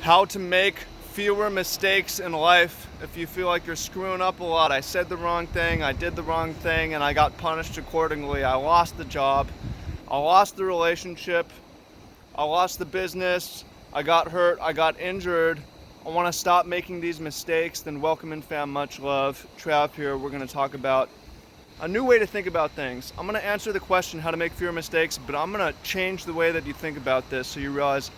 how to make fewer mistakes in life if you feel like you're screwing up a lot. I said the wrong thing, I did the wrong thing, and I got punished accordingly. I lost the job, I lost the relationship, I lost the business, I got hurt, I got injured. I want to stop making these mistakes. Then welcome in, fam, much love. Trav here. We're going to talk about a new way to think about things. I'm going to answer the question how to make fewer mistakes, but I'm going to change the way that you think about this so you realize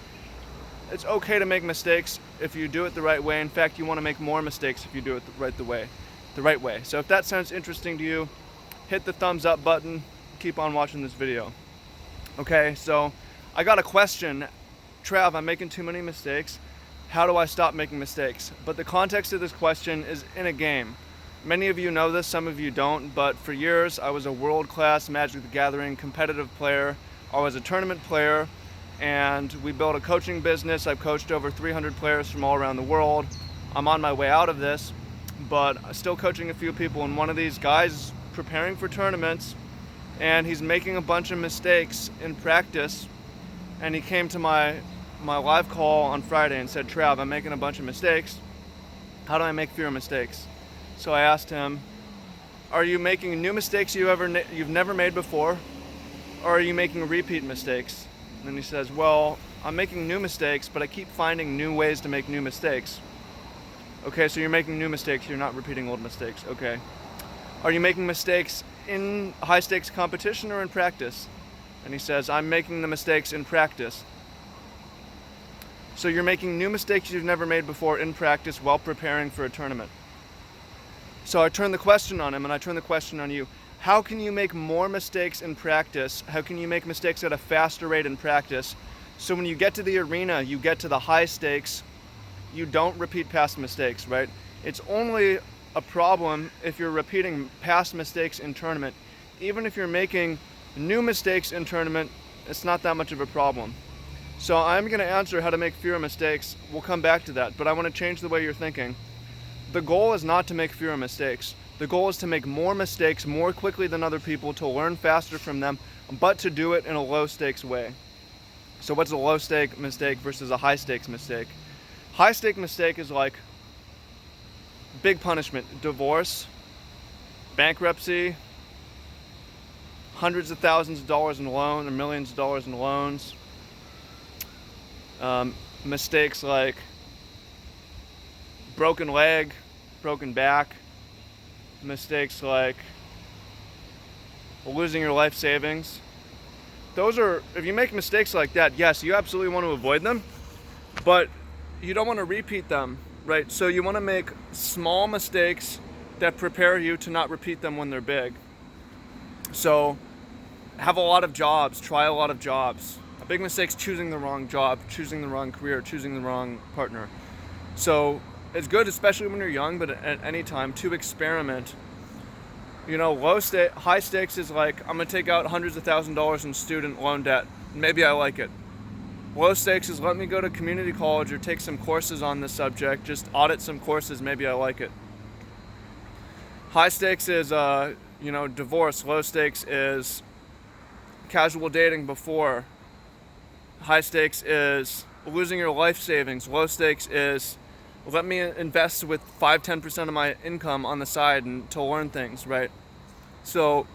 it's okay to make mistakes if you do it the right way. In fact, you want to make more mistakes if you do it the right way. So if that sounds interesting to you, hit the thumbs up button. Keep on watching this video. Okay, so I got a question. Trav, I'm making too many mistakes. How do I stop making mistakes? But the context of this question is in a game. Many of you know this, some of you don't, but for years I was a world-class Magic the Gathering competitive player. I was a tournament player, and we built a coaching business. I've coached over 300 players from all around the world. I'm on my way out of this, but I'm still coaching a few people, and one of these guys is preparing for tournaments, and he's making a bunch of mistakes in practice, and he came to my live call on Friday and said, Trav, I'm making a bunch of mistakes. How do I make fewer mistakes? So I asked him, are you making new mistakes you've never made before, or are you making repeat mistakes? And he says, well, I'm making new mistakes, but I keep finding new ways to make new mistakes. Okay, so you're making new mistakes, you're not repeating old mistakes. Okay. Are you making mistakes in high stakes competition or in practice? And he says, I'm making the mistakes in practice. So you're making new mistakes you've never made before in practice while preparing for a tournament. So I turn the question on him, and I turn the question on you. How can you make more mistakes in practice? How can you make mistakes at a faster rate in practice? So when you get to the arena, you get to the high stakes, you don't repeat past mistakes, right? It's only a problem if you're repeating past mistakes in tournament. Even if you're making new mistakes in tournament, it's not that much of a problem. So I'm going to answer how to make fewer mistakes. We'll come back to that, but I want to change the way you're thinking. The goal is not to make fewer mistakes. The goal is to make more mistakes more quickly than other people, to learn faster from them, but to do it in a low stakes way. So what's a low stake mistake versus a high stakes mistake? High stake mistake is like big punishment, divorce, bankruptcy, hundreds of thousands of dollars in loan or millions of dollars in loans. Mistakes like broken leg, broken back, mistakes like losing your life savings. Those are, if you make mistakes like that, yes, you absolutely want to avoid them, but you don't want to repeat them, right? So you want to make small mistakes that prepare you to not repeat them when they're big. So have a lot of jobs, try a lot of jobs. A big mistake is choosing the wrong job, choosing the wrong career, choosing the wrong partner. So it's good, especially when you're young, but at any time, to experiment. You know, high stakes is like, I'm gonna take out hundreds of thousands of dollars in student loan debt. Maybe I like it. Low stakes is let me go to community college or take some courses on this subject, just audit some courses, maybe I like it. High stakes is, divorce. Low stakes is casual dating before. High stakes is losing your life savings. Low stakes is let me invest with 5-10% of my income on the side and to learn things, right? So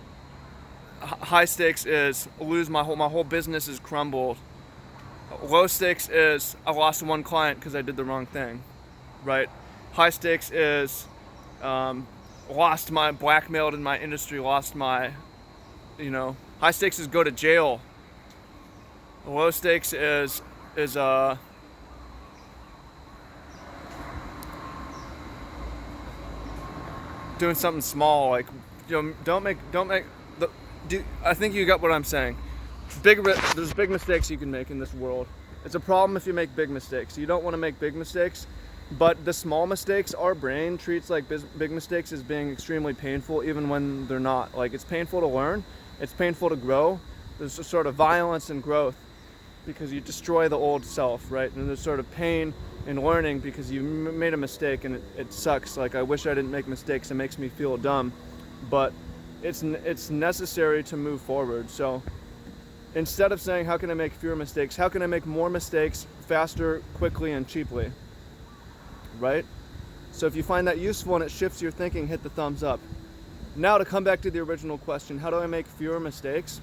high stakes is lose my whole business is crumbled. Low stakes is I lost one client because I did the wrong thing, right? High stakes is blackmailed in my industry, high stakes is go to jail. Low stakes is doing something small, like, don't make I think you got what I'm saying. There's big mistakes you can make in this world. It's a problem if you make big mistakes. You don't want to make big mistakes, but the small mistakes, our brain treats like big mistakes as being extremely painful, even when they're not. Like, it's painful to learn, it's painful to grow. There's a sort of violence in growth because you destroy the old self, right? And there's sort of pain in learning because you made a mistake and it sucks. Like, I wish I didn't make mistakes. It makes me feel dumb, but it's necessary to move forward. So instead of saying, how can I make fewer mistakes? How can I make more mistakes faster, quickly, and cheaply, right? So if you find that useful and it shifts your thinking, hit the thumbs up. Now to come back to the original question, how do I make fewer mistakes?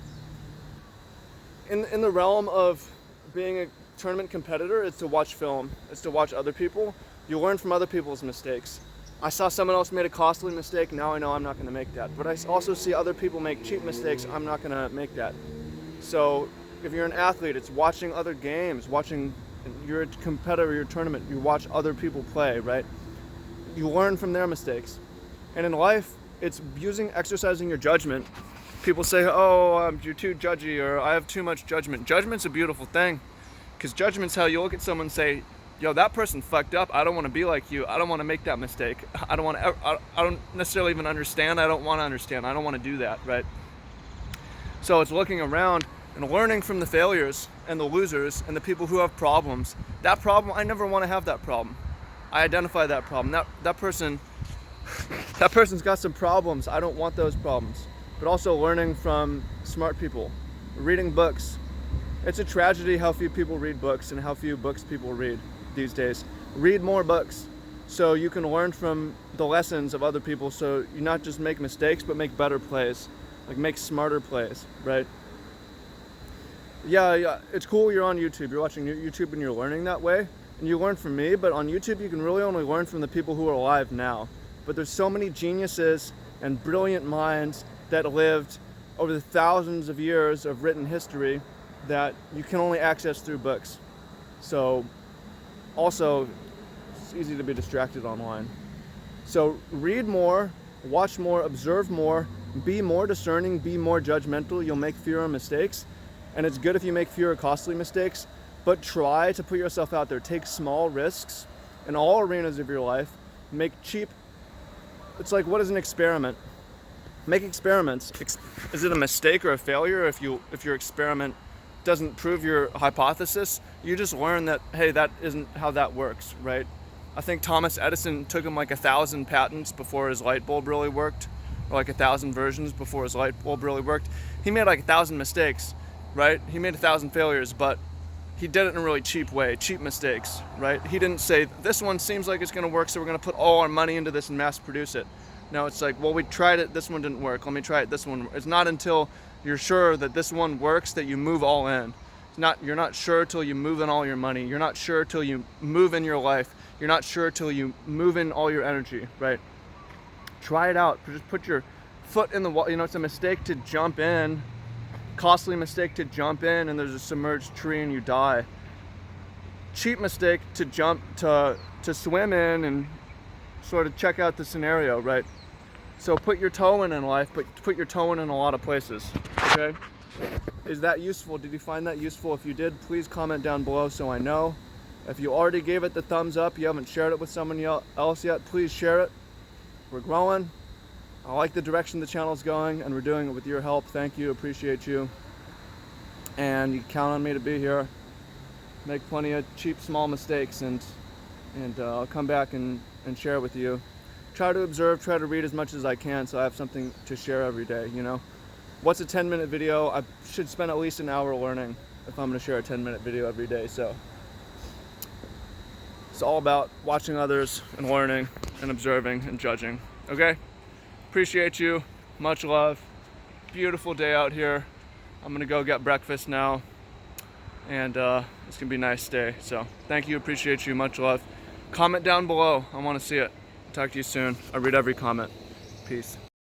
In the realm of being a tournament competitor, it's to watch film, it's to watch other people. You learn from other people's mistakes. I saw someone else made a costly mistake, now I know I'm not going to make that. But I also see other people make cheap mistakes, I'm not going to make that. So if you're an athlete, it's watching other games, you're a competitor, you're a tournament, you watch other people play, right? You learn from their mistakes. And in life, it's exercising your judgment. People say, oh, you're too judgy, or I have too much judgment. Judgment's a beautiful thing, because judgment's how you look at someone and say, yo, that person fucked up. I don't want to be like you. I don't want to make that mistake. I don't necessarily even understand. I don't want to understand. I don't want to do that, right? So it's looking around and learning from the failures and the losers and the people who have problems. That problem, I never want to have that problem. I identify that problem. That person's got some problems. I don't want those problems. But also learning from smart people, reading books. It's a tragedy how few people read books and how few books people read these days. Read more books so you can learn from the lessons of other people, so you not just make mistakes but make better plays, like make smarter plays, right? Yeah, it's cool you're on YouTube, you're watching YouTube and you're learning that way, and you learn from me, but on YouTube you can really only learn from the people who are alive now. But there's so many geniuses and brilliant minds that lived over the thousands of years of written history that you can only access through books. So also, it's easy to be distracted online. So read more, watch more, observe more, be more discerning, be more judgmental. You'll make fewer mistakes. And it's good if you make fewer costly mistakes, but try to put yourself out there. Take small risks in all arenas of your life. Make cheap. It's like, what is an experiment? Make experiments. Is it a mistake or a failure if your experiment doesn't prove your hypothesis? You just learn that, hey, that isn't how that works, right? I think Thomas Edison took him like 1,000 patents before his light bulb really worked, or like 1,000 versions before his light bulb really worked. He made like 1,000 mistakes, right? He made 1,000 failures, but he did it in a really cheap way, cheap mistakes, right? He didn't say, this one seems like it's gonna work, so we're gonna put all our money into this and mass produce it. No, it's like, well, we tried it, this one didn't work, let me try it, this one. It's not until you're sure that this one works that you move all in. You're not sure till you move in all your money. You're not sure till you move in your life. You're not sure till you move in all your energy, right? Try it out. Just put your foot in the water. You know, it's a mistake to jump in, costly mistake to jump in and there's a submerged tree and you die. Cheap mistake to swim in and sort of check out the scenario, right? So put your toe in life, but put your toe in a lot of places, okay? Is that useful? Did you find that useful? If you did, please comment down below so I know. If you already gave it the thumbs up, you haven't shared it with someone else yet, please share it. We're growing. I like the direction the channel's going, and we're doing it with your help. Thank you, appreciate you. And you can count on me to be here. Make plenty of cheap, small mistakes, and I'll come back and share it with you. Try to observe, try to read as much as I can so I have something to share every day, you know? What's a 10-minute video? I should spend at least an hour learning if I'm going to share a 10-minute video every day. So it's all about watching others and learning and observing and judging. Okay? Appreciate you. Much love. Beautiful day out here. I'm going to go get breakfast now. And it's going to be a nice day. So thank you. Appreciate you. Much love. Comment down below. I want to see it. Talk to you soon. I read every comment. Peace.